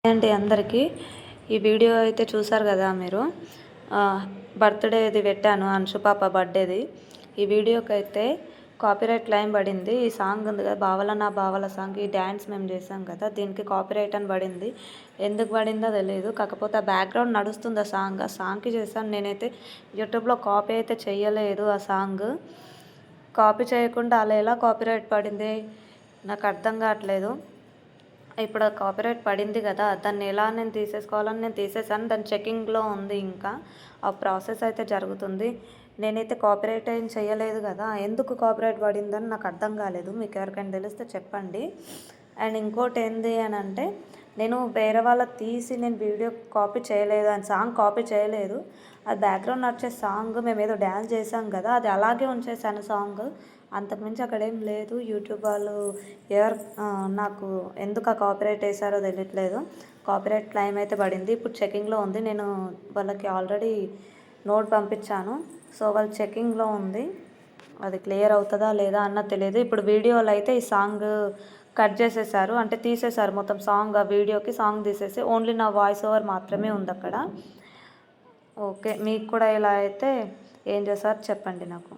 అండి అందరికీ ఈ వీడియో అయితే చూసారు కదా మీరు. బర్త్డేది పెట్టాను, అంశు పాప బర్త్డేది. ఈ వీడియోకి అయితే కాపీరైట్ క్లెయిమ్ పడింది. ఈ సాంగ్ ఉంది కదా, బావల నా బావల సాంగ్, ఈ డ్యాన్స్ మేము చేసాం కదా, దీనికి కాపీరైట్ అని పడింది. ఎందుకు పడిందో తెలియదు, కాకపోతే ఆ బ్యాక్గ్రౌండ్ నడుస్తుంది. ఆ సాంగ్కి చేశాను. నేనైతే యూట్యూబ్లో కాపీ అయితే చేయలేదు. ఆ సాంగ్ కాపీ చేయకుండా అలా ఎలా కాపీరైట్ పడింది నాకు అర్థం కావట్లేదు. ఇప్పుడు ఆ కాపీరైట్ పడింది కదా, దాన్ని ఎలా నేను తీసేసుకోవాలని నేను తీసేసాను. దాని చెకింగ్లో ఉంది, ఇంకా ఆ ప్రాసెస్ అయితే జరుగుతుంది. నేనైతే కాపీరైట్ ఏం చేయలేదు కదా, ఎందుకు కాపీరైట్ పడిందని నాకు అర్థం కాలేదు. మీకు ఎవరికైనా తెలిస్తే చెప్పండి. అండ్ ఇంకోటి ఏంది అని అంటే, నేను వేరే వాళ్ళకి తీసి నేను వీడియో కాపీ చేయలేదు, అని సాంగ్ కాపీ చేయలేదు. అది బ్యాక్గ్రౌండ్ వచ్చే సాంగ్ మేము ఏదో డ్యాన్స్ చేసాం కదా, అది అలాగే ఉంచేసాను సాంగ్. అంతకుమించి అక్కడ ఏం లేదు. యూట్యూబ్ వాళ్ళు ఎవరు నాకు ఎందుకు ఆ కాపీరైట్ వేసారో తెలియట్లేదు. కాపీరైట్ క్లెయిమ్ అయితే పడింది. ఇప్పుడు చెకింగ్లో ఉంది. నేను వాళ్ళకి ఆల్రెడీ నోట్ పంపించాను. సో వాళ్ళు చెకింగ్లో ఉంది. అది క్లియర్ అవుతుందా లేదా అన్నది తెలియదు. ఇప్పుడు వీడియోలో అయితే ఈ సాంగ్ కట్ చేసేసారు, అంటే తీసేశారు మొత్తం సాంగ్. ఆ వీడియోకి సాంగ్ తీసేసి ఓన్లీ నా వాయిస్ ఓవర్ మాత్రమే ఉంది అక్కడ. ఓకే, మీకు కూడా ఇలా అయితే ఏం చేశారు చెప్పండి నాకు.